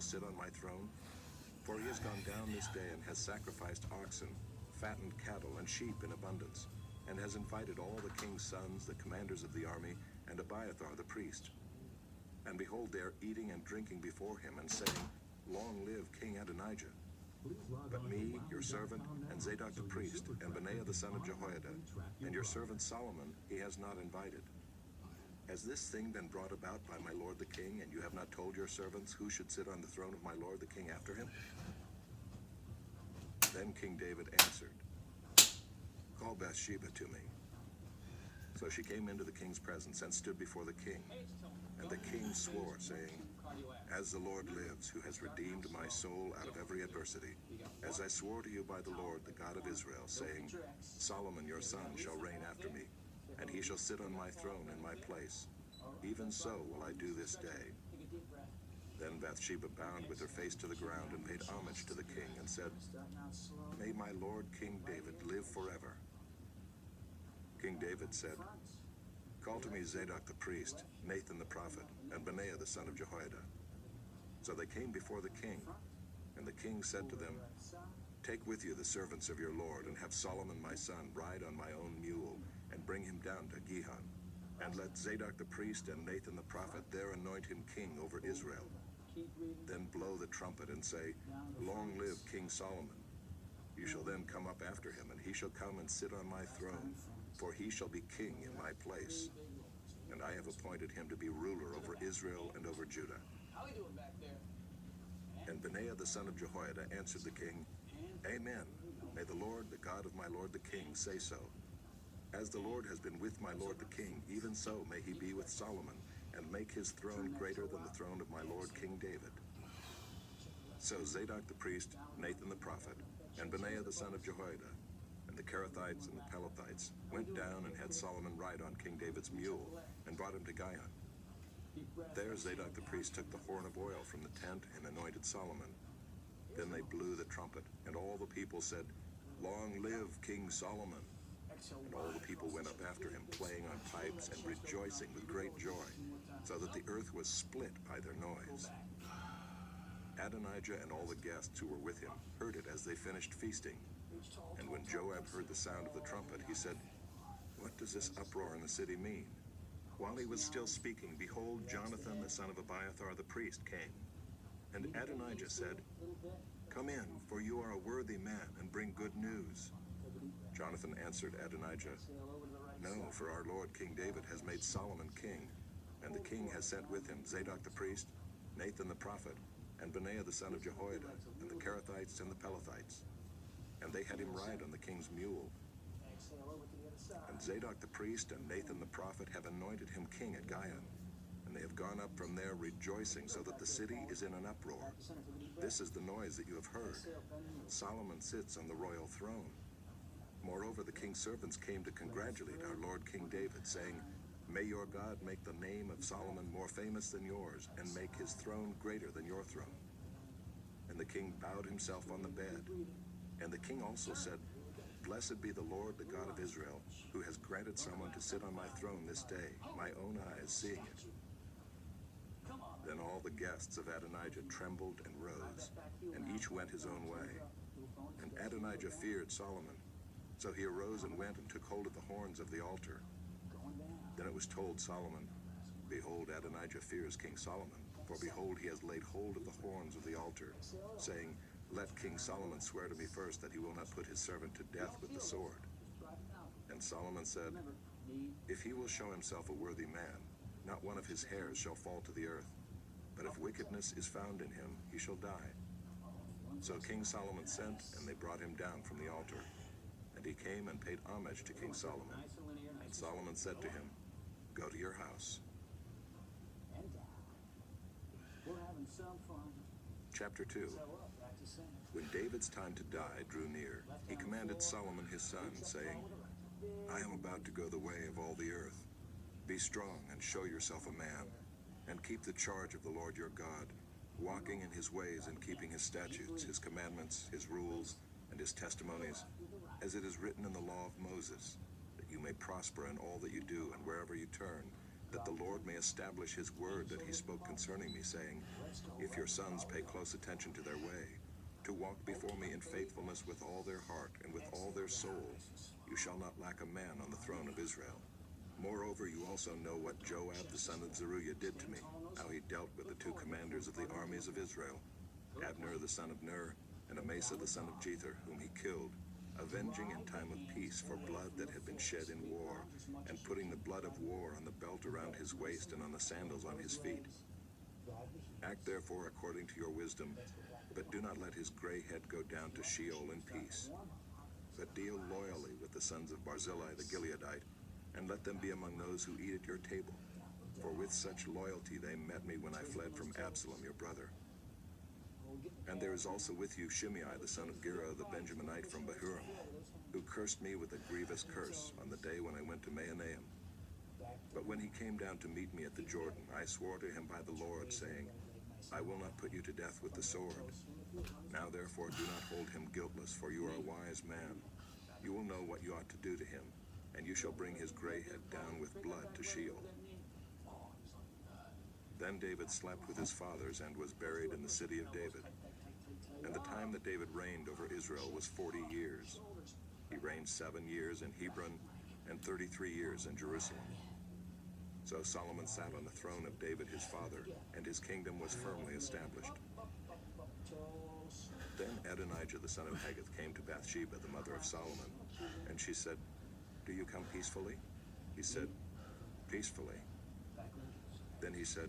sit on my throne? For he has gone down this day and has sacrificed oxen, fattened cattle, and sheep in abundance, and has invited all the king's sons, the commanders of the army, and Abiathar the priest. And behold, they are eating and drinking before him, and saying, Long live King Adonijah. But me, your servant, and Zadok the priest, and Benaiah the son of Jehoiada, and your servant Solomon, he has not invited. Has this thing been brought about by my lord the king, and you have not told your servants who should sit on the throne of my lord the king after him? Then King David answered, Call Bathsheba to me. So she came into the king's presence and stood before the king. And the king swore, saying, As the Lord lives, who has redeemed my soul out of every adversity, as I swore to you by the Lord, the God of Israel, saying, Solomon your son shall reign after me, and he shall sit on my throne in my place. Even so will I do this day. Then Bathsheba bowed with her face to the ground and paid homage to the king and said, May my lord King David live forever. King David said, Call to me Zadok the priest, Nathan the prophet, and Benaiah the son of Jehoiada. So they came before the king, and the king said to them, Take with you the servants of your lord, and have Solomon my son ride on my own mule, and bring him down to Gihon. And let Zadok the priest and Nathan the prophet there anoint him king over Israel. Then blow the trumpet and say, Long live King Solomon. You shall then come up after him, and he shall come and sit on my throne, for he shall be king in my place. And I have appointed him to be ruler over Israel and over Judah. And Benaiah the son of Jehoiada answered the king, Amen. May the Lord, the God of my lord the king, say so. As the Lord has been with my lord the king, even so may he be with Solomon, and make his throne greater than the throne of my lord King David. So Zadok the priest, Nathan the prophet, and Benaiah the son of Jehoiada, and the Kerethites and the Pelethites went down and had Solomon ride on King David's mule, and brought him to Gihon. There Zadok the priest took the horn of oil from the tent and anointed Solomon. Then they blew the trumpet, and all the people said, Long live King Solomon. And all the people went up after him, playing on pipes and rejoicing with great joy, so that the earth was split by their noise. Adonijah and all the guests who were with him heard it as they finished feasting. And when Joab heard the sound of the trumpet, he said, What does this uproar in the city mean? While he was still speaking, behold, Jonathan the son of Abiathar the priest came. And Adonijah said, Come in, for you are a worthy man, and bring good news. Jonathan answered Adonijah, No, for our lord King David has made Solomon king, and the king has sent with him Zadok the priest, Nathan the prophet, and Benaiah the son of Jehoiada, and the Kerethites and the Pelethites. And they had him ride on the king's mule. And Zadok the priest and Nathan the prophet have anointed him king at Gihon, and they have gone up from there rejoicing, so that the city is in an uproar. This is the noise that you have heard. Solomon sits on the royal throne. Moreover, the king's servants came to congratulate our lord King David, saying, May your God make the name of Solomon more famous than yours, and make his throne greater than your throne. And the king bowed himself on the bed. And the king also said, Blessed be the Lord, the God of Israel, who has granted someone to sit on my throne this day, my own eyes seeing it. Then all the guests of Adonijah trembled and rose, and each went his own way. And Adonijah feared Solomon. So he arose and went and took hold of the horns of the altar. Then it was told Solomon, Behold, Adonijah fears King Solomon, for behold, he has laid hold of the horns of the altar, saying, Let King Solomon swear to me first that he will not put his servant to death with the sword. And Solomon said, If he will show himself a worthy man, not one of his hairs shall fall to the earth. But if wickedness is found in him, he shall die. So King Solomon sent, and they brought him down from the altar. And he came and paid homage to King Solomon. And Solomon said to him, Go to your house. Chapter 2. When David's time to die drew near, he commanded Solomon his son, saying, I am about to go the way of all the earth. Be strong and show yourself a man, and keep the charge of the Lord your God, walking in his ways and keeping his statutes, his commandments, his rules, and his testimonies, as it is written in the law of Moses, that you may prosper in all that you do and wherever you turn, that the Lord may establish his word that he spoke concerning me, saying, if your sons pay close attention to their way, to walk before me in faithfulness with all their heart and with all their soul, you shall not lack a man on the throne of Israel. Moreover, you also know what Joab the son of Zeruiah did to me, how he dealt with the two commanders of the armies of Israel, Abner the son of Ner, and Amasa the son of Jether, whom he killed, avenging in time of peace for blood that had been shed in war, and putting the blood of war on the belt around his waist and on the sandals on his feet. Act therefore according to your wisdom, but do not let his gray head go down to Sheol in peace. But deal loyally with the sons of Barzillai the Gileadite, and let them be among those who eat at your table. For with such loyalty they met me when I fled from Absalom your brother. And there is also with you Shimei the son of Gera the Benjaminite from Bahurim, who cursed me with a grievous curse on the day when I went to Mahanaim. But when he came down to meet me at the Jordan, I swore to him by the Lord, saying, I will not put you to death with the sword. Now therefore do not hold him guiltless, for you are a wise man. You will know what you ought to do to him, and you shall bring his gray head down with blood to Sheol. Then David slept with his fathers and was buried in the city of David. And the time that David reigned over Israel was 40 years. He reigned 7 years in Hebron and 33 years in Jerusalem. So Solomon sat on the throne of David his father, and his kingdom was firmly established. Then Adonijah the son of Haggith came to Bathsheba, the mother of Solomon, and she said, Do you come peacefully? He said, Peacefully. Then he said,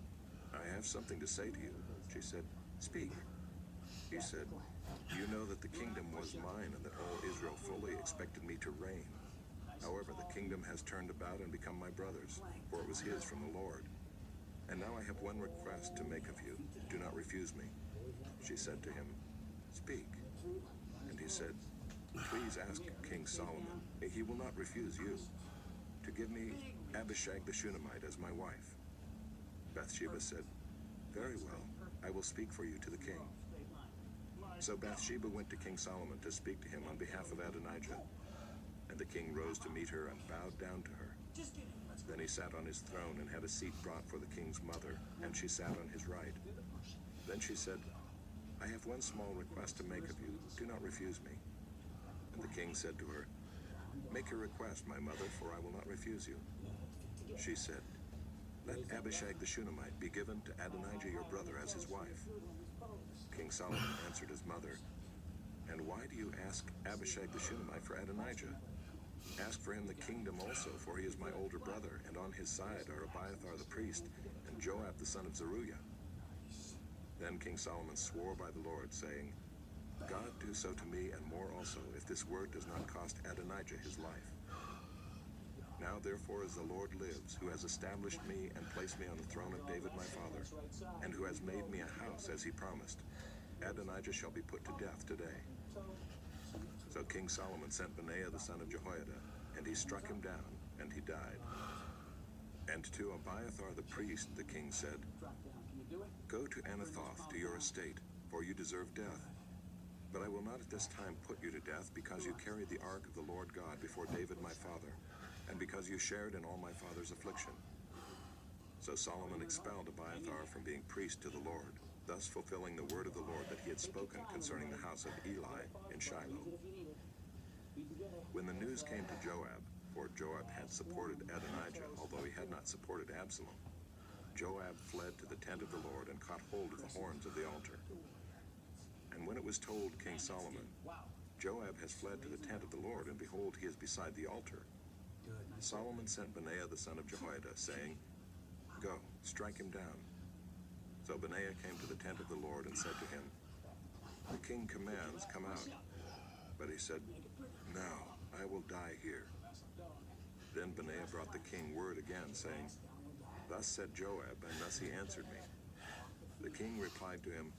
I have something to say to you. She said, Speak. He said, You know that the kingdom was mine, and that all Israel fully expected me to reign. However, the kingdom has turned about and become my brother's, for it was his from the Lord. And now I have one request to make of you. Do not refuse me. She said to him, Speak. And he said, Please ask King Solomon, he will not refuse you, to give me Abishag the Shunammite as my wife. Bathsheba said, Very well, I will speak for you to the king. So Bathsheba went to King Solomon to speak to him on behalf of Adonijah. And the king rose to meet her and bowed down to her. Then he sat on his throne and had a seat brought for the king's mother, and she sat on his right. Then she said, I have one small request to make of you. Do not refuse me. And the king said to her, Make your request, my mother, for I will not refuse you. She said, Let Abishag the Shunammite be given to Adonijah your brother as his wife. King Solomon answered his mother, And why do you ask Abishag the Shunammite for Adonijah? Ask for him the kingdom also, for he is my older brother, and on his side are Abiathar the priest, and Joab the son of Zeruiah. Then King Solomon swore by the Lord, saying, God do so to me, and more also, if this word does not cost Adonijah his life. Now therefore, as the Lord lives, who has established me and placed me on the throne of David my father, and who has made me a house as he promised, Adonijah shall be put to death today. So King Solomon sent Benaiah the son of Jehoiada, and he struck him down, and he died. And to Abiathar the priest the king said, Go to Anathoth to your estate, for you deserve death. But I will not at this time put you to death, because you carried the ark of the Lord God before David my father, and because you shared in all my father's affliction. So Solomon expelled Abiathar from being priest to the Lord, thus fulfilling the word of the Lord that he had spoken concerning the house of Eli in Shiloh. When the news came to Joab, for Joab had supported Adonijah, although he had not supported Absalom, Joab fled to the tent of the Lord and caught hold of the horns of the altar. And when it was told King Solomon, Joab has fled to the tent of the Lord, and behold, he is beside the altar, Solomon sent Benaiah the son of Jehoiada, saying, Go, strike him down. So Benaiah came to the tent of the Lord and said to him, The king commands, come out. But he said, No, I will die here. Then Benaiah brought the king word again, saying, Thus said Joab, and thus he answered me. The king replied to him,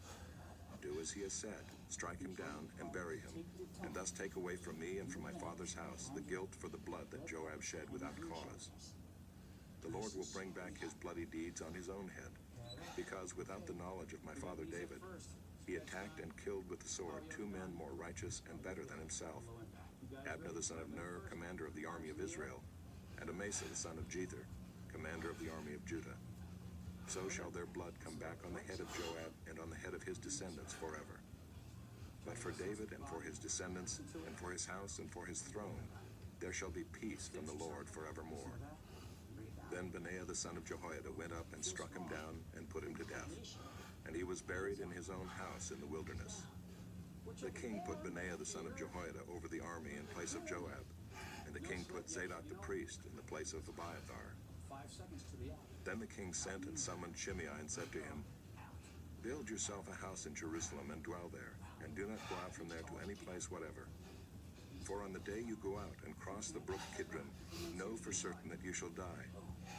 Do as he has said, strike him down and bury him, and thus take away from me and from my father's house the guilt for the blood that Joab shed without cause. The Lord will bring back his bloody deeds on his own head, because without the knowledge of my father David, he attacked and killed with the sword 2 men more righteous and better than himself, Abner the son of Ner, commander of the army of Israel, and Amasa the son of Jether, commander of the army of Judah. So shall their blood come back on the head of Joab and on the head of his descendants forever. But for David and for his descendants and for his house and for his throne, there shall be peace from the Lord forevermore. Then Benaiah the son of Jehoiada went up and struck him down and put him to death. And he was buried in his own house in the wilderness. The king put Benaiah the son of Jehoiada over the army in place of Joab. And the king put Zadok the priest in the place of Abiathar. Then the king sent and summoned Shimei and said to him, Build yourself a house in Jerusalem and dwell there, and do not go out from there to any place whatever. For on the day you go out and cross the brook Kidron, know for certain that you shall die.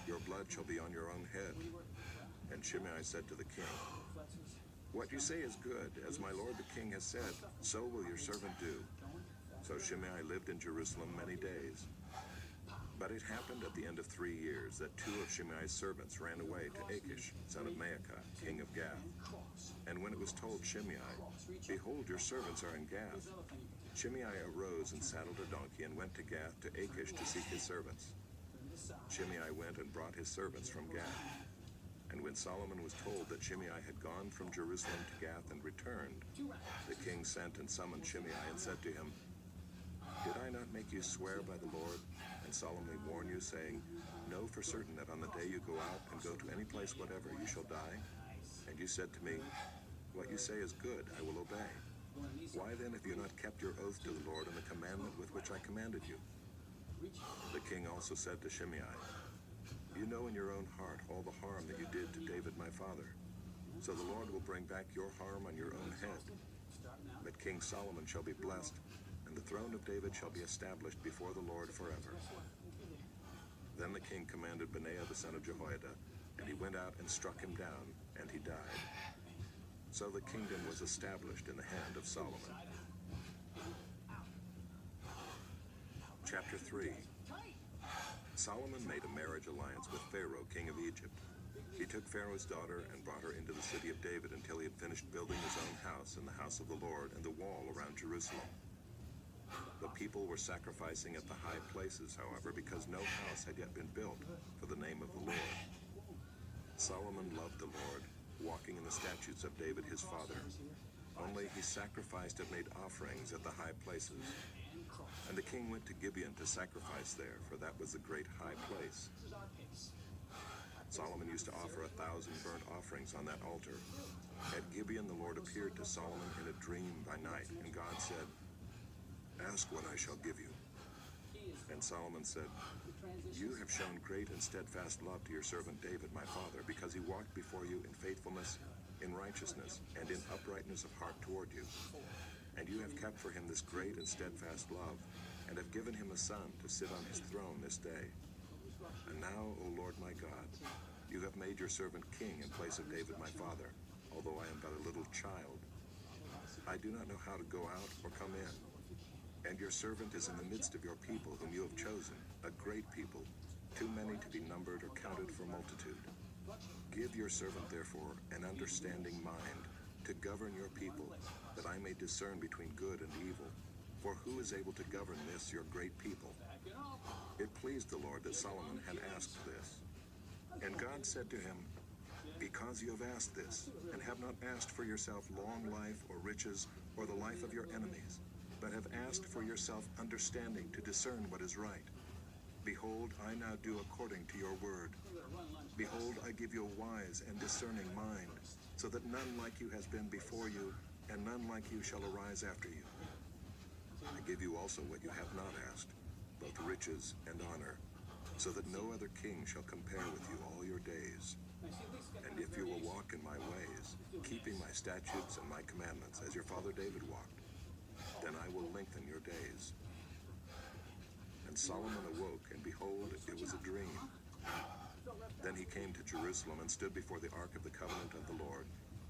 Your blood shall be on your own head. And Shimei said to the king, What you say is good, as my lord the king has said, so will your servant do. So Shimei lived in Jerusalem many days. But it happened at the end of 3 years that 2 of Shimei's servants ran away to Achish, son of Maacah, king of Gath. And when it was told Shimei, Behold, your servants are in Gath, Shimei arose and saddled a donkey and went to Gath to Achish to seek his servants. Shimei went and brought his servants from Gath. And when Solomon was told that Shimei had gone from Jerusalem to Gath and returned, the king sent and summoned Shimei and said to him, Did I not make you swear by the Lord, and solemnly warn you, saying, Know for certain that on the day you go out and go to any place whatever, you shall die? And you said to me, What you say is good, I will obey. Why then have you not kept your oath to the Lord and the commandment with which I commanded you? The king also said to Shimei, You know in your own heart all the harm that you did to David my father. So the Lord will bring back your harm on your own head. But King Solomon shall be blessed, and the throne of David shall be established before the Lord forever. Then the king commanded Benaiah the son of Jehoiada, and he went out and struck him down, and he died. So the kingdom was established in the hand of Solomon. Chapter 3. Solomon made a marriage alliance with Pharaoh, king of Egypt. He took Pharaoh's daughter and brought her into the city of David until he had finished building his own house and the house of the Lord and the wall around Jerusalem. The people were sacrificing at the high places, however, because no house had yet been built for the name of the Lord. Solomon loved the Lord, walking in the statutes of David his father. Only he sacrificed and made offerings at the high places. And the king went to Gibeon to sacrifice there, for that was the great high place. Solomon used to offer 1,000 burnt offerings on that altar. At Gibeon the Lord appeared to Solomon in a dream by night, and God said, Ask what I shall give you. And Solomon said, You have shown great and steadfast love to your servant David my father, because he walked before you in faithfulness, in righteousness, and in uprightness of heart toward you. And you have kept for him this great and steadfast love, and have given him a son to sit on his throne this day. And now, O Lord my God, you have made your servant king in place of David my father, although I am but a little child. I do not know how to go out or come in. And your servant is in the midst of your people whom you have chosen, a great people, too many to be numbered or counted for multitude. Give your servant, therefore, an understanding mind to govern your people, that I may discern between good and evil. For who is able to govern this, your great people? It pleased the Lord that Solomon had asked this. And God said to him, Because you have asked this, and have not asked for yourself long life or riches or the life of your enemies, but have asked for yourself understanding to discern what is right. Behold, I now do according to your word. Behold, I give you a wise and discerning mind, so that none like you has been before you, and none like you shall arise after you. I give you also what you have not asked, both riches and honor, so that no other king shall compare with you all your days. And if you will walk in my ways, keeping my statutes and my commandments, as your father David walked, then I will lengthen your days. And Solomon awoke, and behold, it was a dream. Then he came to Jerusalem and stood before the ark of the covenant of the Lord,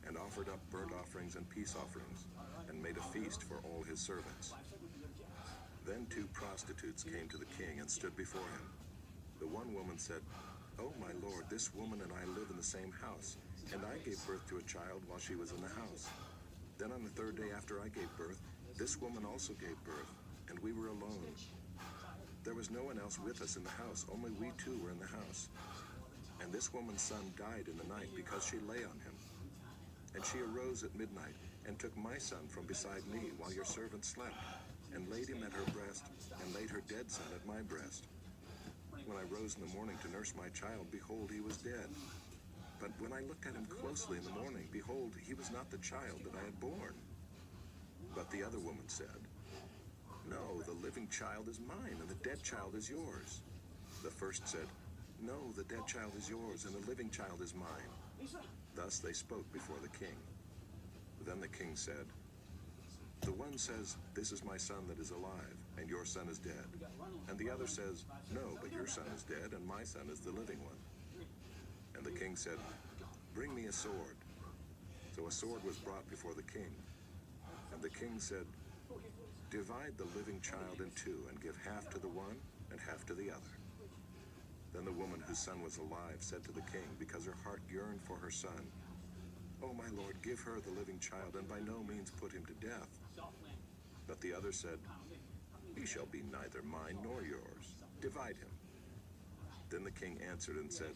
and offered up burnt offerings and peace offerings, and made a feast for all his servants. Then 2 prostitutes came to the king and stood before him. The one woman said, Oh, my lord, this woman and I live in the same house, and I gave birth to a child while she was in the house. Then on the 3rd day after I gave birth, this woman also gave birth, and we were alone. There was no one else with us in the house, only we 2 were in the house. this woman's son died in the night because she lay on him. And she arose at midnight and took my son from beside me while your servant slept, and laid him at her breast, and laid her dead son at my breast. When I rose in the morning to nurse my child, behold, he was dead. But when I looked at him closely in the morning, behold, he was not the child that I had borne. But the other woman said, No, the living child is mine, and the dead child is yours. The first said, No, the dead child is yours, and the living child is mine. Thus they spoke before the king. Then the king said, The one says, This is my son that is alive, and your son is dead. And the other says, No, but your son is dead, and my son is the living one. And the king said, Bring me a sword. So a sword was brought before the king. And the king said, Divide the living child in two, and give half to the one and half to the other. Then the woman whose son was alive said to the king, because her heart yearned for her son, Oh, my lord, give her the living child, and by no means put him to death. But the other said, He shall be neither mine nor yours. Divide him. Then the king answered and said,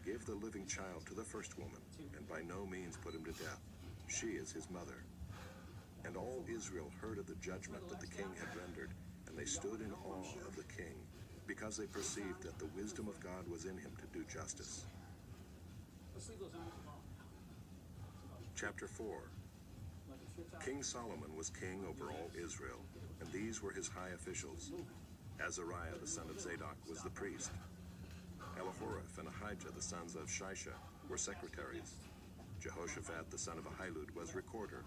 Give the living child to the first woman, and by no means put him to death. She is his mother. And all Israel heard of the judgment that the king had rendered, and they stood in awe of the king, because they perceived that the wisdom of God was in him to do justice. Chapter 4. King Solomon was king over all Israel, and these were his high officials. Azariah the son of Zadok was the priest. Elihoreph and Ahijah the sons of Shisha were secretaries. Jehoshaphat the son of Ahilud was recorder.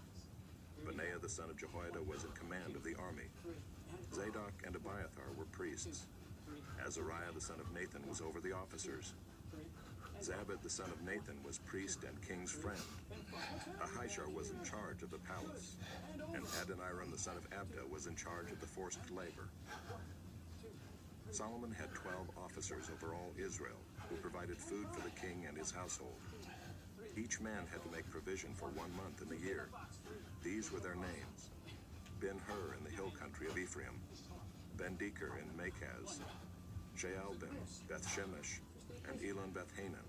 Benaiah the son of Jehoiada was in command of the army. Zadok and Abiathar were priests. Azariah the son of Nathan was over the officers. Zabad the son of Nathan was priest and king's friend. Ahishar was in charge of the palace, and Adoniram the son of Abda was in charge of the forced labor. Solomon had 12 officers over all Israel, who provided food for the king and his household. Each man had to make provision for 1 month in the year. These were their names: Ben-Hur in the hill country of Ephraim, Ben-Deker in Makaz, Shaalbim, Beth-Shemesh, and Elon Beth-Hanan,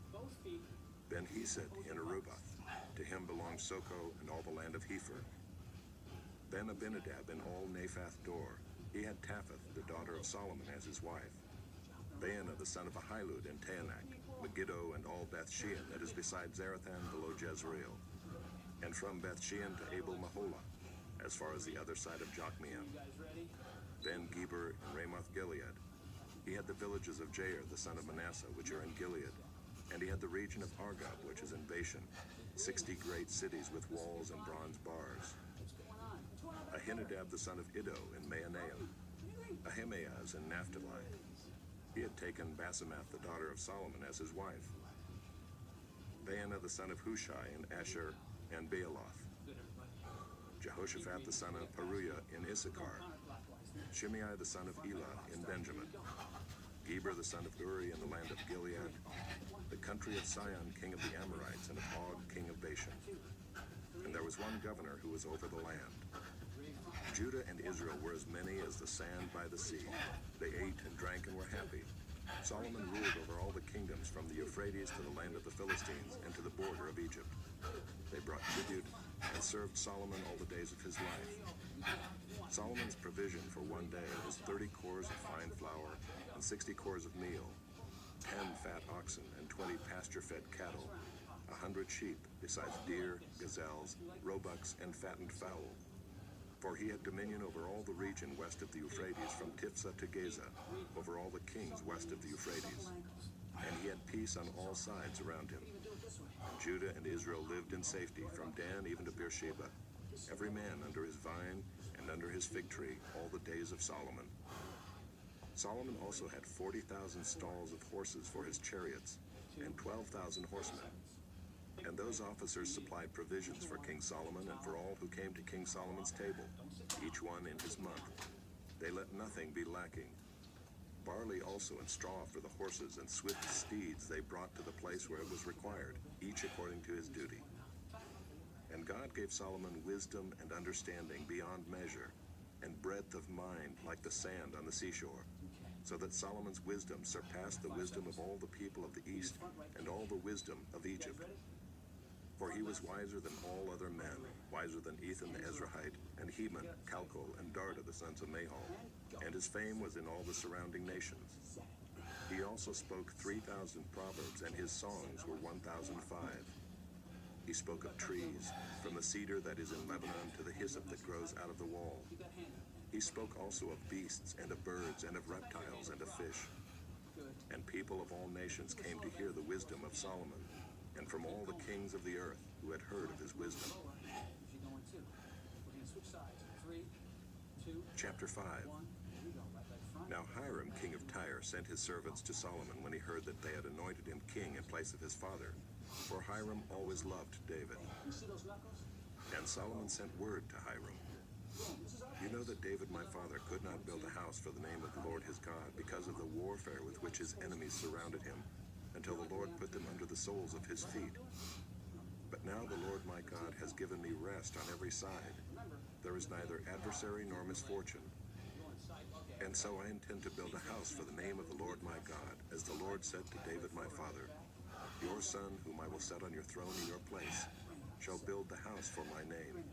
Ben-Hesed in Arubath. To him belonged Soko and all the land of Hepher. Ben-Abinadab in all Naphath Dor. He had Taphath, the daughter of Solomon, as his wife. Baanah the son of Ahilud in Taanach, Megiddo and all Beth-Shean that is beside Zarethan below Jezreel, and from Beth-Shean to Abel-Maholah, as far as the other side of Jokmeam. Ben-Geber in Ramoth-Gilead. He had the villages of Jair the son of Manasseh, which are in Gilead, and he had the region of Argob, which is in Bashan, 60 great cities with walls and bronze bars. Ahinadab the son of Iddo in Mahanaim, Ahimaaz in Naphtali. He had taken Basemath the daughter of Solomon as his wife. Baanah the son of Hushai in Asher and Bealoth. Jehoshaphat the son of Paruiah in Issachar. Shimei the son of Elah in Benjamin. Geber the son of Uri in the land of Gilead, the country of Sihon king of the Amorites, and of Og king of Bashan. And there was one governor who was over the land. Judah and Israel were as many as the sand by the sea. They ate and drank and were happy. Solomon ruled over all the kingdoms from the Euphrates to the land of the Philistines and to the border of Egypt. They brought tribute and served Solomon all the days of his life. Solomon's provision for one day was 30 cores of fine flour and 60 cores of meal, 10 fat oxen and 20 pasture-fed cattle, 100 sheep, besides deer, gazelles, roebucks, and fattened fowl. For he had dominion over all the region west of the Euphrates, from Tiphsah to Gaza, over all the kings west of the Euphrates. And he had peace on all sides around him. Judah and Israel lived in safety, from Dan even to Beersheba, every man under his vine and under his fig tree, all the days of Solomon. Solomon also had 40,000 stalls of horses for his chariots, and 12,000 horsemen. And those officers supplied provisions for King Solomon and for all who came to King Solomon's table, each one in his month. They let nothing be lacking. Barley also and straw for the horses and swift steeds they brought to the place where it was required, each according to his duty. And God gave Solomon wisdom and understanding beyond measure, and breadth of mind like the sand on the seashore. so that Solomon's wisdom surpassed the wisdom of all the people of the east and all the wisdom of Egypt. For he was wiser than all other men, wiser than Ethan the Ezrahite, and Heman, Calcol, and Darda the sons of Mahol, and his fame was in all the surrounding nations. He also spoke 3,000 proverbs, and his songs were 1,005. He spoke of trees, from the cedar that is in Lebanon to the hyssop that grows out of the wall. He spoke also of beasts, and of birds, and of reptiles, and of fish. And people of all nations came to hear the wisdom of Solomon, and from all the kings of the earth who had heard of his wisdom. Chapter 5. Now Hiram, king of Tyre, sent his servants to Solomon when he heard that they had anointed him king in place of his father, for Hiram always loved David. And Solomon sent word to Hiram, "You know that David my father could not build a house for the name of the Lord his God because of the warfare with which his enemies surrounded him, until the Lord put them under the soles of his feet. But now the Lord my God has given me rest on every side. There is neither adversary nor misfortune. And so I intend to build a house for the name of the Lord my God, as the Lord said to David my father, your son, whom I will set on your throne in your place, shall build the house for my name.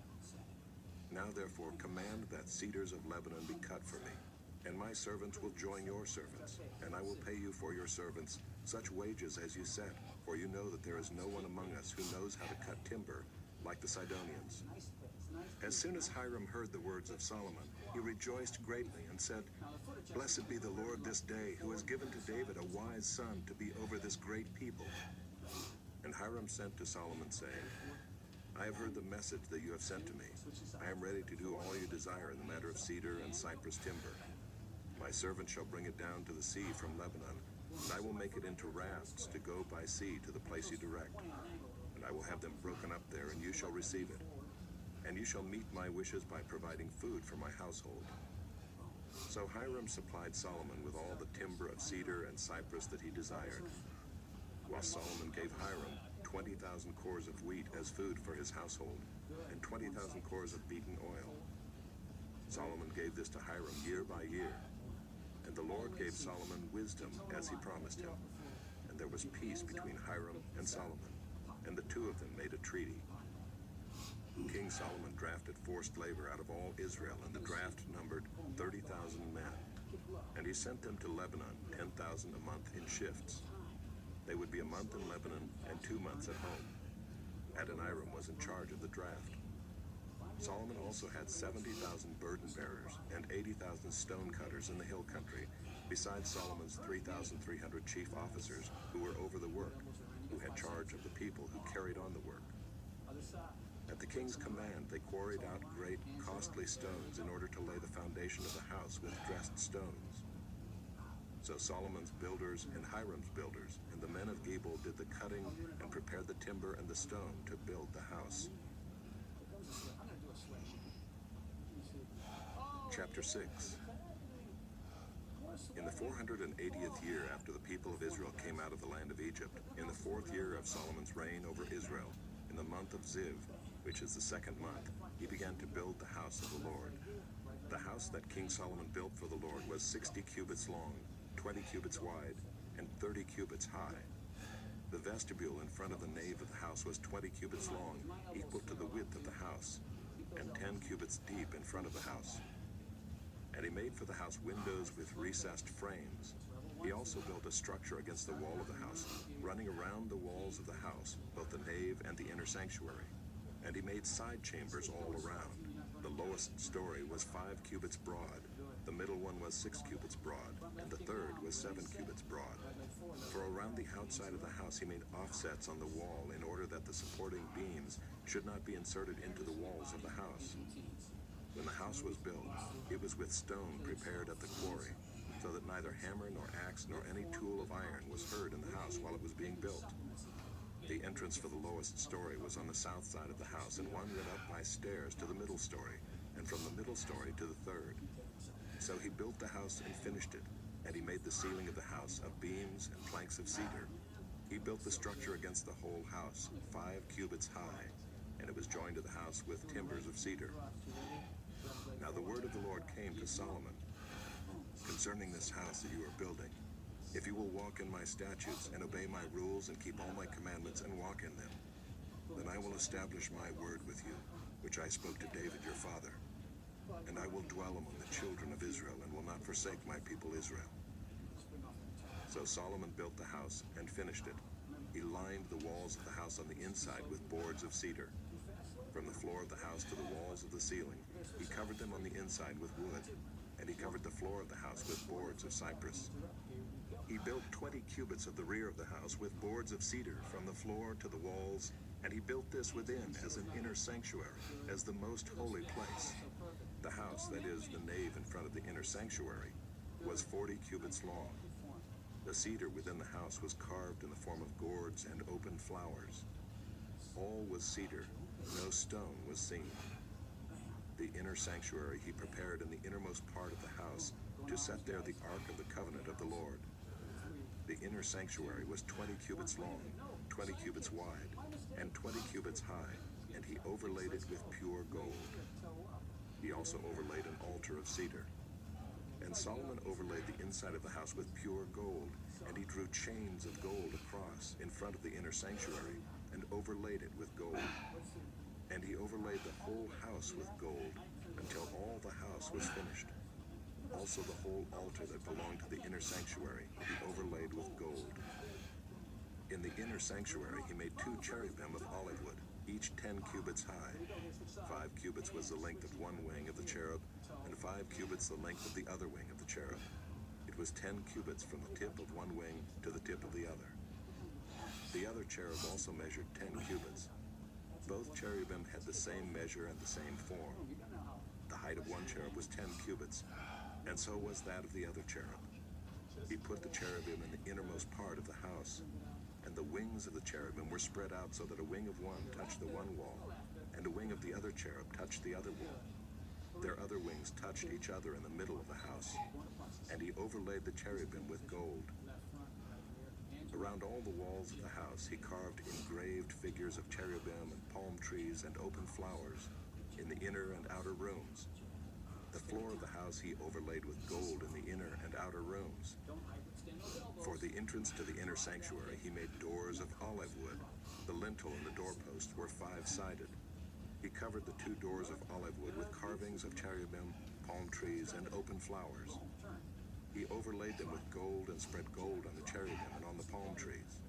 Now therefore command that cedars of Lebanon be cut for me, and my servants will join your servants, and I will pay you for your servants such wages as you set, for you know that there is no one among us who knows how to cut timber like the Sidonians." As soon as Hiram heard the words of Solomon, he rejoiced greatly and said, "Blessed be the Lord this day, who has given to David a wise son to be over this great people." And Hiram sent to Solomon, saying, "I have heard the message that you have sent to me. I am ready to do all you desire in the matter of cedar and cypress timber. My servant shall bring it down to the sea from Lebanon, and I will make it into rafts to go by sea to the place you direct. And I will have them broken up there, and you shall receive it. And you shall meet my wishes by providing food for my household." So Hiram supplied Solomon with all the timber of cedar and cypress that he desired, while Solomon gave Hiram 20,000 cores of wheat as food for his household, and 20,000 cores of beaten oil. Solomon gave this to Hiram year by year, and the Lord gave Solomon wisdom as he promised him, and there was peace between Hiram and Solomon, and the two of them made a treaty. King Solomon drafted forced labor out of all Israel, and the draft numbered 30,000 men, and he sent them to Lebanon, 10,000 a month in shifts. They would be a month in Lebanon and 2 months at home. Adoniram was in charge of the draft. Solomon also had 70,000 burden bearers and 80,000 stone cutters in the hill country, besides Solomon's 3,300 chief officers who were over the work, who had charge of the people who carried on the work. At the king's command, they quarried out great, costly stones in order to lay the foundation of the house with dressed stones. So Solomon's builders and Hiram's builders and the men of Gebal did the cutting and prepared the timber and the stone to build the house. Chapter 6. In the 480th year after the people of Israel came out of the land of Egypt, in the 4th year of Solomon's reign over Israel, in the month of Ziv, which is the 2nd month, he began to build the house of the Lord. The house that King Solomon built for the Lord was 60 cubits long, 20 cubits wide, and 30 cubits high. The vestibule in front of the nave of the house was 20 cubits long, equal to the width of the house, and 10 cubits deep in front of the house. And he made for the house windows with recessed frames. He also built a structure against the wall of the house, running around the walls of the house, both the nave and the inner sanctuary. And he made side chambers all around. The lowest story was 5 cubits broad, the middle one was 6 cubits broad, and the third was 7 cubits broad. For around the outside of the house he made offsets on the wall in order that the supporting beams should not be inserted into the walls of the house. When the house was built, it was with stone prepared at the quarry, so that neither hammer nor axe nor any tool of iron was heard in the house while it was being built. The entrance for the lowest story was on the south side of the house, and one went up by stairs to the middle story, and from the middle story to the third. So he built the house and finished it, and he made the ceiling of the house of beams and planks of cedar. He built the structure against the whole house, 5 cubits high, and it was joined to the house with timbers of cedar. Now the word of the Lord came to Solomon. concerning this house that you are building, if you will walk in my statutes and obey my rules and keep all my commandments and walk in them, then I will establish my word with you, which I spoke to David your father. And I will dwell among the children of Israel and will not forsake my people Israel. So Solomon built the house and finished it. He lined the walls of the house on the inside with boards of cedar. From the floor of the house to the walls of the ceiling, he covered them on the inside with wood, and he covered the floor of the house with boards of cypress. He built 20 cubits of the rear of the house with boards of cedar from the floor to the walls, and he built this within as an inner sanctuary, as the most holy place. The house, that is, the nave in front of the inner sanctuary, was 40 cubits long. The cedar within the house was carved in the form of gourds and open flowers. All was cedar, no stone was seen. The inner sanctuary he prepared in the innermost part of the house to set there the ark of the covenant of the Lord. The inner sanctuary was 20 cubits long, 20 cubits wide, and 20 cubits high, and he overlaid it with pure gold. He also overlaid an altar of cedar. And Solomon overlaid the inside of the house with pure gold, and he drew chains of gold across in front of the inner sanctuary, and overlaid it with gold. And he overlaid the whole house with gold, until all the house was finished. Also the whole altar that belonged to the inner sanctuary he overlaid with gold. In the inner sanctuary he made 2 cherubim of olive wood, each 10 cubits high. 5 cubits was the length of one wing of the cherub, and 5 cubits the length of the other wing of the cherub. It was 10 cubits from the tip of one wing to the tip of the other. The other cherub also measured 10 cubits. Both cherubim had the same measure and the same form. The height of one cherub was 10 cubits, and so was that of the other cherub. He put the cherubim in the innermost part of the house, and the wings of the cherubim were spread out so that a wing of one touched the one wall, and a wing of the other cherub touched the other wall. Their other wings touched each other in the middle of the house, and he overlaid the cherubim with gold. Around all the walls of the house he carved engraved figures of cherubim and palm trees and open flowers in the inner and outer rooms. The floor of the house he overlaid with gold in the inner and outer rooms. For the entrance to the inner sanctuary he made doors of olive wood. The lintel and the doorposts were 5-sided. He covered the 2 doors of olive wood with carvings of cherubim, palm trees, and open flowers. He overlaid them with gold and spread gold on the cherubim and on the palm trees.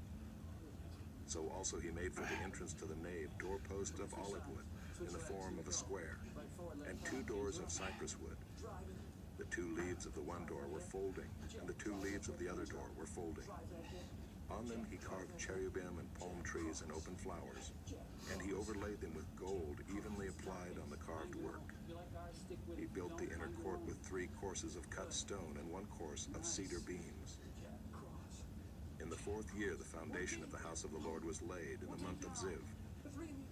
So also he made for the entrance to the nave doorposts of olive wood in the form of a square, and 2 doors of cypress wood. The 2 leaves of the one door were folding, and the 2 leaves of the other door were folding. On them he carved cherubim and palm trees and open flowers, and he overlaid them with gold evenly applied on the carved work. He built the inner court with 3 courses of cut stone and 1 course of cedar beams. In the 4th year the foundation of the house of the Lord was laid in the month of Ziv.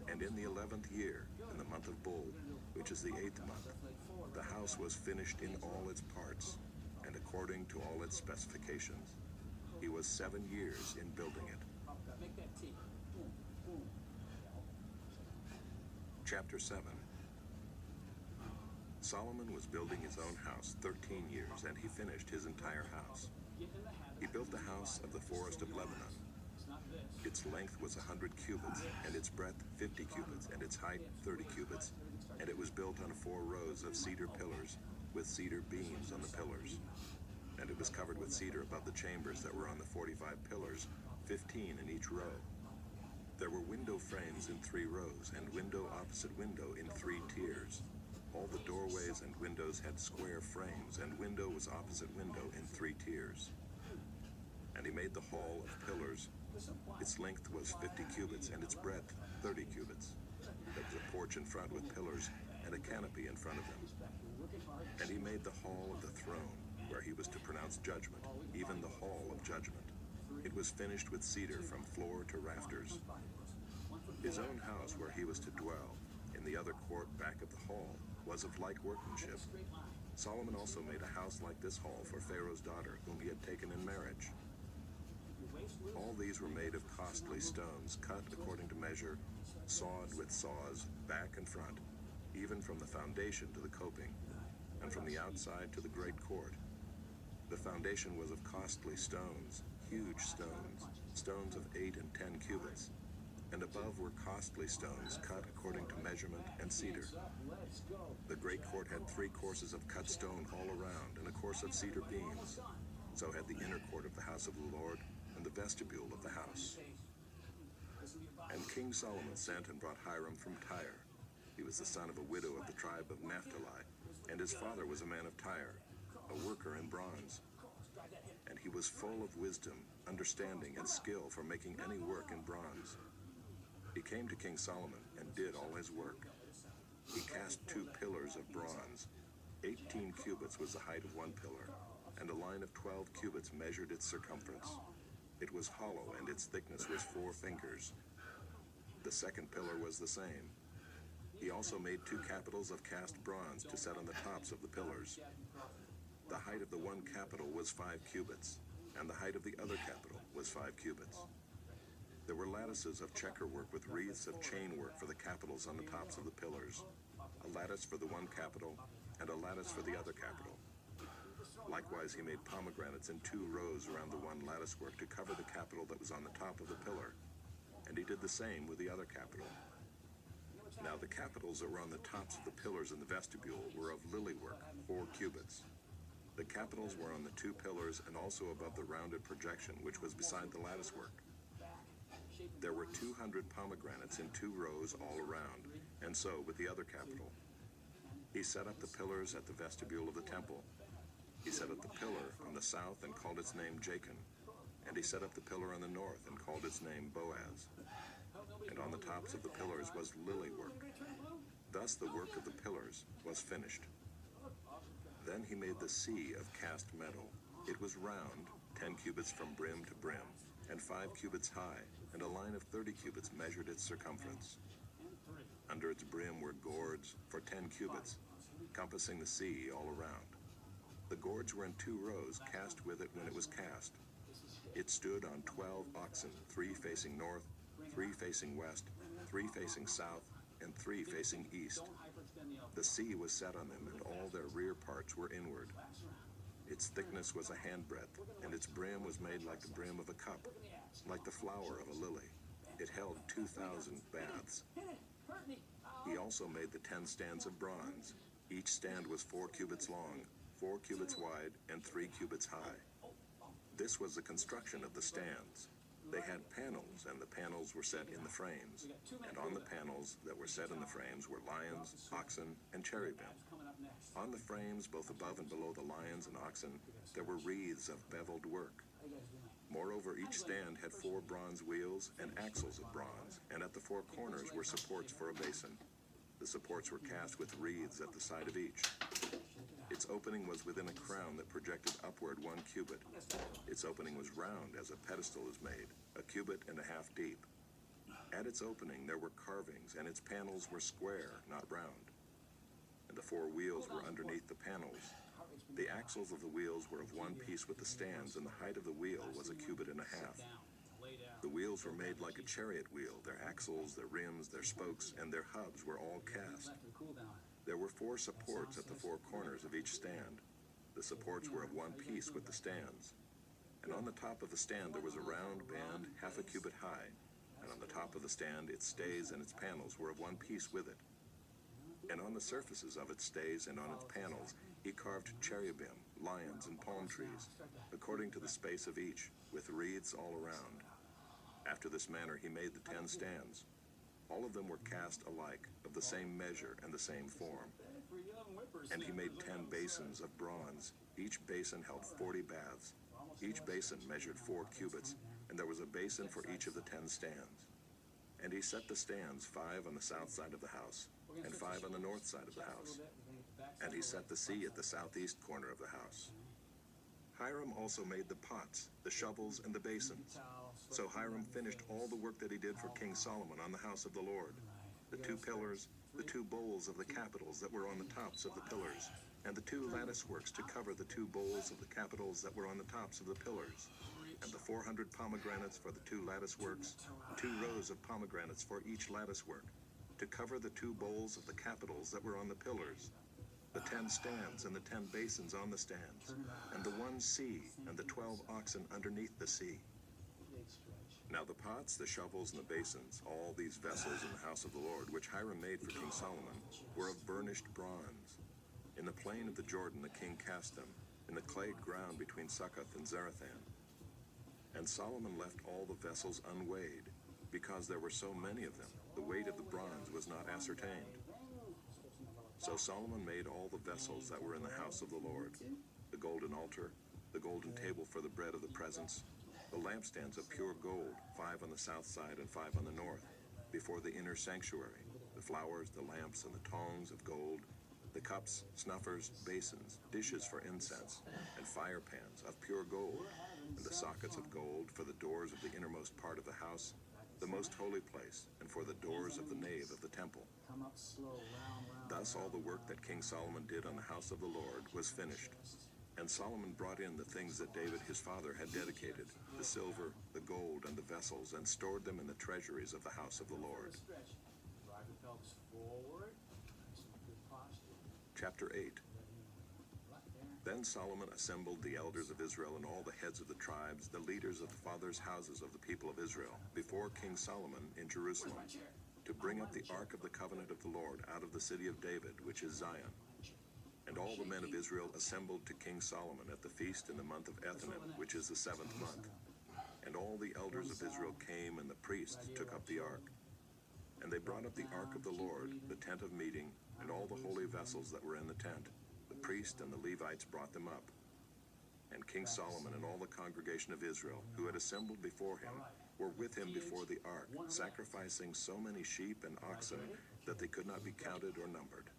And in the 11th year, in the month of Bul, which is the 8th month, the house was finished in all its parts, and according to all its specifications. He was 7 years in building it. Chapter 7. Solomon was building his own house 13 years, and he finished his entire house. He built the house of the forest of Lebanon. Its length was 100 cubits, and its breadth 50 cubits, and its height 30 cubits, and it was built on 4 rows of cedar pillars, with cedar beams on the pillars. And it was covered with cedar above the chambers that were on the 45 pillars, 15 in each row. There were window frames in 3 rows, and window opposite window in 3 tiers. All the doorways and windows had square frames, and window was opposite window in 3 tiers. And he made the hall of pillars. Its length was 50 cubits, and its breadth 30 cubits. There was a porch in front with pillars, and a canopy in front of them. And he made the hall of the throne, where he was to pronounce judgment, even the hall of judgment. It was finished with cedar from floor to rafters. His own house, where he was to dwell, in the other court back of the hall, was of like workmanship. Solomon also made a house like this hall for Pharaoh's daughter, whom he had taken in marriage. All these were made of costly stones, cut according to measure, sawed with saws, back and front, even from the foundation to the coping, and from the outside to the great court. The foundation was of costly stones, huge stones, stones of 8 and 10 cubits, and above were costly stones cut according to measurement and cedar. The great court had 3 courses of cut stone all around, and a course of cedar beams. So had the inner court of the house of the Lord, and the vestibule of the house. And King Solomon sent and brought Hiram from Tyre. He was the son of a widow of the tribe of Naphtali, and his father was a man of Tyre, a worker in bronze. And he was full of wisdom, understanding, and skill for making any work in bronze. He came to King Solomon and did all his work. He cast 2 pillars of bronze. 18 cubits was the height of one pillar, and a line of 12 cubits measured its circumference. It was hollow, and its thickness was 4 fingers. The second pillar was the same. He also made 2 capitals of cast bronze to set on the tops of the pillars. The height of the one capital was 5 cubits, and the height of the other capital was 5 cubits. There were lattices of checker work with wreaths of chain work for the capitals on the tops of the pillars, a lattice for the one capital, and a lattice for the other capital. Likewise, he made pomegranates in 2 rows around the one lattice work to cover the capital that was on the top of the pillar, and he did the same with the other capital. Now the capitals that were on the tops of the pillars in the vestibule were of lily work, 4 cubits. The capitals were on the 2 pillars and also above the rounded projection which was beside the lattice work. There were 200 pomegranates in 2 rows all around, and so with the other capital. He set up the pillars at the vestibule of the temple. He set up the pillar on the south and called its name Jachin, and he set up the pillar on the north and called its name Boaz. And on the tops of the pillars was lily work. Thus the work of the pillars was finished. Then he made the sea of cast metal. It was round, 10 cubits from brim to brim, and 5 cubits high, and a line of 30 cubits measured its circumference. Under its brim were gourds for 10 cubits, compassing the sea all around. The gourds were in 2 rows, cast with it when it was cast. It stood on 12 oxen, 3 facing north, 3 facing west, 3 facing south, and 3 facing east. The sea was set on them, and all their rear parts were inward. Its thickness was a handbreadth, and its brim was made like the brim of a cup, like the flower of a lily. It held 2,000 baths. He also made the 10 stands of bronze. Each stand was 4 cubits long, 4 cubits wide, and 3 cubits high. This was the construction of the stands. They had panels, and the panels were set in the frames. And on the panels that were set in the frames were lions, oxen, and cherubim. On the frames, both above and below the lions and oxen, there were wreaths of beveled work. Moreover, each stand had 4 bronze wheels and axles of bronze, and at the 4 corners were supports for a basin. The supports were cast with wreaths at the side of each. Its opening was within a crown that projected upward 1 cubit. Its opening was round as a pedestal is made, 1.5 cubits deep. At its opening there were carvings, and its panels were square, not round. And the 4 wheels were underneath the panels. The axles of the wheels were of one piece with the stands, and the height of the wheel was 1.5 cubits. The wheels were made like a chariot wheel. Their axles, their rims, their spokes, and their hubs were all cast. There were 4 supports at the 4 corners of each stand. The supports were of one piece with the stands. And on the top of the stand there was a round band 1/2 cubit high, and on the top of the stand its stays and its panels were of one piece with it. And on the surfaces of its stays and on its panels he carved cherubim, lions, and palm trees, according to the space of each, with wreaths all around. After this manner he made the 10 stands. All of them were cast alike, of the same measure and the same form. And he made 10 basins of bronze. Each basin held 40 baths. Each basin measured 4 cubits, and there was a basin for each of the 10 stands. And he set the stands, 5 on the south side of the house, and 5 on the north side of the house. And he set the sea at the southeast corner of the house. Hiram also made the pots, the shovels, and the basins. So Hiram finished all the work that he did for King Solomon on the house of the Lord. The 2 pillars, the 2 bowls of the capitals that were on the tops of the pillars, and the 2 lattice works to cover the 2 bowls of the capitals that were on the tops of the pillars, and the 400 pomegranates for the 2 lattice works, 2 rows of pomegranates for each lattice work, to cover the 2 bowls of the capitals that were on the pillars, the 10 stands and the 10 basins on the stands, and the one sea and the 12 oxen underneath the sea. Now the pots, the shovels, and the basins, all these vessels in the house of the Lord, which Hiram made for King Solomon, were of burnished bronze. In the plain of the Jordan the king cast them, in the clayed ground between Succoth and Zarethan. And Solomon left all the vessels unweighed, because there were so many of them. The weight of the bronze was not ascertained. So Solomon made all the vessels that were in the house of the Lord, the golden altar, the golden table for the bread of the presence, the lampstands of pure gold, 5 on the south side and 5 on the north, before the inner sanctuary, the flowers, the lamps, and the tongs of gold, the cups, snuffers, basins, dishes for incense, and fire pans of pure gold, and the sockets of gold for the doors of the innermost part of the house, the most holy place, and for the doors of the nave of the temple. Thus all the work that King Solomon did on the house of the Lord was finished. And Solomon brought in the things that David his father had dedicated, the silver, the gold, and the vessels, and stored them in the treasuries of the house of the Lord. Chapter 8. Then Solomon assembled the elders of Israel and all the heads of the tribes, the leaders of the fathers' houses of the people of Israel, before King Solomon in Jerusalem, to bring up the ark of the covenant of the Lord out of the city of David, which is Zion. And all the men of Israel assembled to King Solomon at the feast in the month of Ethanim, which is the 7th month. And all the elders of Israel came, and the priests took up the ark. And they brought up the ark of the Lord, the tent of meeting, and all the holy vessels that were in the tent. The priest and the Levites brought them up. And King Solomon and all the congregation of Israel, who had assembled before him, were with him before the ark, sacrificing so many sheep and oxen that they could not be counted or numbered.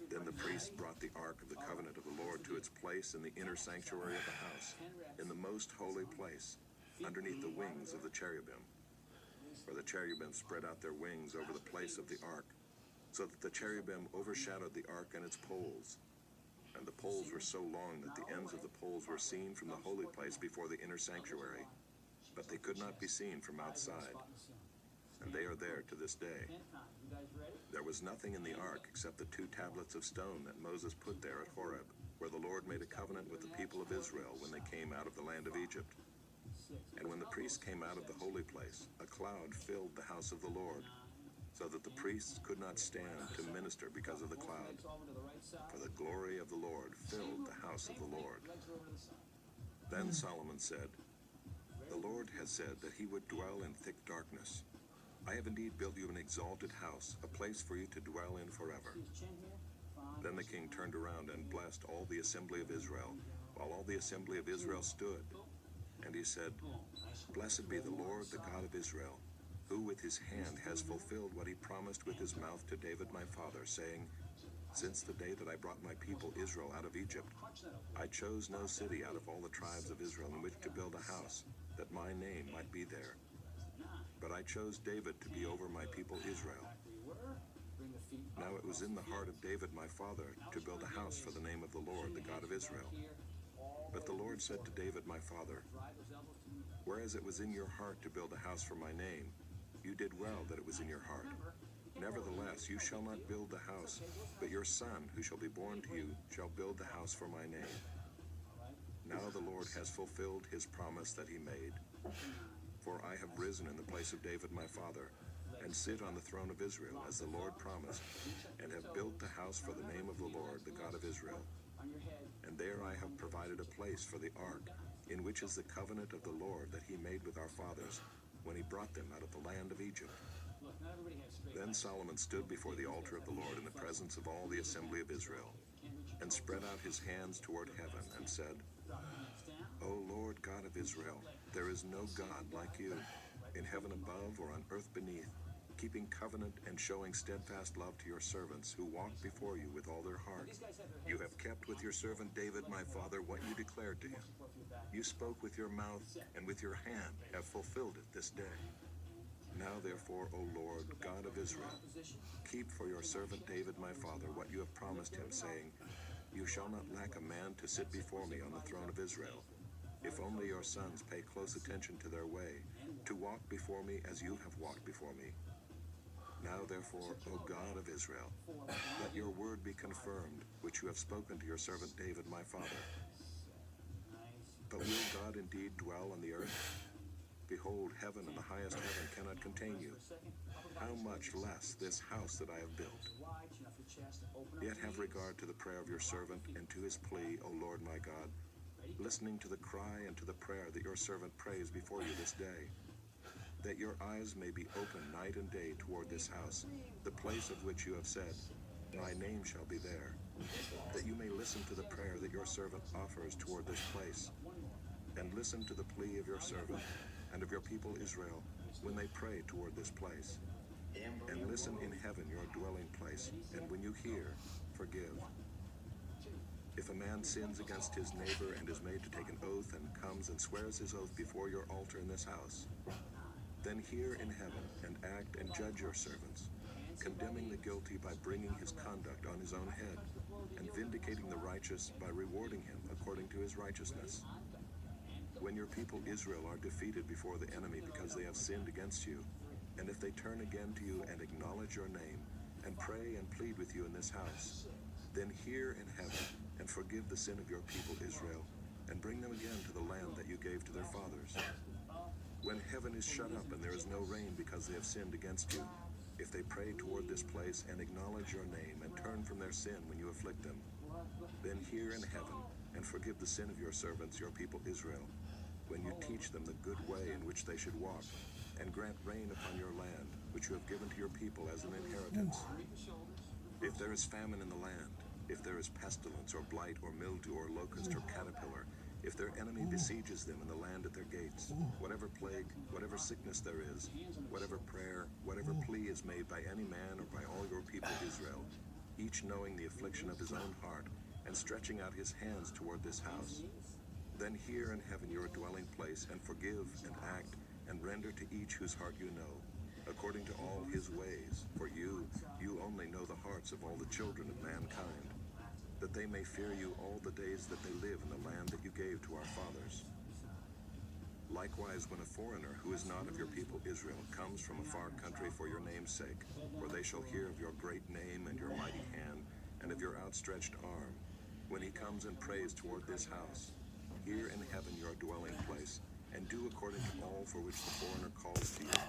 Then the priests brought the ark of the covenant of the Lord to its place in the inner sanctuary of the house, in the most holy place, underneath the wings of the cherubim. For the cherubim spread out their wings over the place of the ark, so that the cherubim overshadowed the ark and its poles. And the poles were so long that the ends of the poles were seen from the holy place before the inner sanctuary, but they could not be seen from outside. And they are there to this day. There was nothing in the ark except the 2 tablets of stone that Moses put there at Horeb, where the Lord made a covenant with the people of Israel when they came out of the land of Egypt. And when the priests came out of the holy place, a cloud filled the house of the Lord, so that the priests could not stand to minister because of the cloud. For the glory of the Lord filled the house of the Lord. Then Solomon said, "The Lord has said that he would dwell in thick darkness. I have indeed built you an exalted house, a place for you to dwell in forever." Then the king turned around and blessed all the assembly of Israel, while all the assembly of Israel stood. And he said, "Blessed be the Lord, the God of Israel, who with his hand has fulfilled what he promised with his mouth to David my father, saying, 'Since the day that I brought my people Israel out of Egypt, I chose no city out of all the tribes of Israel in which to build a house, that my name might be there. But I chose David to be over my people Israel.' Now it was in the heart of David my father to build a house for the name of the Lord, the God of Israel. But the Lord said to David my father, 'Whereas it was in your heart to build a house for my name, you did well that it was in your heart. Nevertheless, you shall not build the house, but your son, who shall be born to you, shall build the house for my name.' Now the Lord has fulfilled his promise that he made. For I have risen in the place of David my father, and sit on the throne of Israel, as the Lord promised, and have built the house for the name of the Lord, the God of Israel. And there I have provided a place for the ark, in which is the covenant of the Lord that he made with our fathers, when he brought them out of the land of Egypt." Then Solomon stood before the altar of the Lord in the presence of all the assembly of Israel, and spread out his hands toward heaven, and said, "O Lord God of Israel, there is no God like you, in heaven above or on earth beneath, keeping covenant and showing steadfast love to your servants who walk before you with all their heart. You have kept with your servant David my father what you declared to him. You spoke with your mouth, and with your hand have fulfilled it this day. Now therefore, O Lord, God of Israel, keep for your servant David my father what you have promised him, saying, 'You shall not lack a man to sit before me on the throne of Israel, if only your sons pay close attention to their way, to walk before me as you have walked before me. Now therefore, O God of Israel, let your word be confirmed, which you have spoken to your servant David my father. But will God indeed dwell on the earth? Behold, heaven and the highest heaven cannot contain you. How much less this house that I have built? Yet have regard to the prayer of your servant and to his plea, O Lord my God, listening to the cry and to the prayer that your servant prays before you this day, that your eyes may be open night and day toward this house, the place of which you have said, my name shall be there, that you may listen to the prayer that your servant offers toward this place, and listen to the plea of your servant and of your people Israel when they pray toward this place. And listen in heaven your dwelling place, and when you hear, forgive. If a man sins against his neighbor and is made to take an oath and comes and swears his oath before your altar in this house, then hear in heaven and act and judge your servants, condemning the guilty by bringing his conduct on his own head, and vindicating the righteous by rewarding him according to his righteousness. When your people Israel are defeated before the enemy because they have sinned against you, and if they turn again to you and acknowledge your name, and pray and plead with you in this house, then hear in heaven and forgive the sin of your people Israel, and bring them again to the land that you gave to their fathers. When heaven is shut up and there is no rain because they have sinned against you, if they pray toward this place and acknowledge your name and turn from their sin when you afflict them, then hear in heaven and forgive the sin of your servants, your people Israel, when you teach them the good way in which they should walk, and grant rain upon your land, which you have given to your people as an inheritance. If there is famine in the land, if there is pestilence or blight or mildew or locust or caterpillar, if their enemy besieges them in the land at their gates, whatever plague, whatever sickness there is, whatever prayer, whatever plea is made by any man or by all your people Israel, each knowing the affliction of his own heart, and stretching out his hands toward this house, then hear in heaven your dwelling place, and forgive and act, and render to each whose heart you know, according to all his ways, for you only know the hearts of all the children of mankind, that they may fear you all the days that they live in the land that you gave to our fathers. Likewise, when a foreigner who is not of your people Israel comes from a far country for your name's sake, for they shall hear of your great name and your mighty hand, and of your outstretched arm, when he comes and prays toward this house, hear in heaven your dwelling place, and do according to all for which the foreigner calls to you,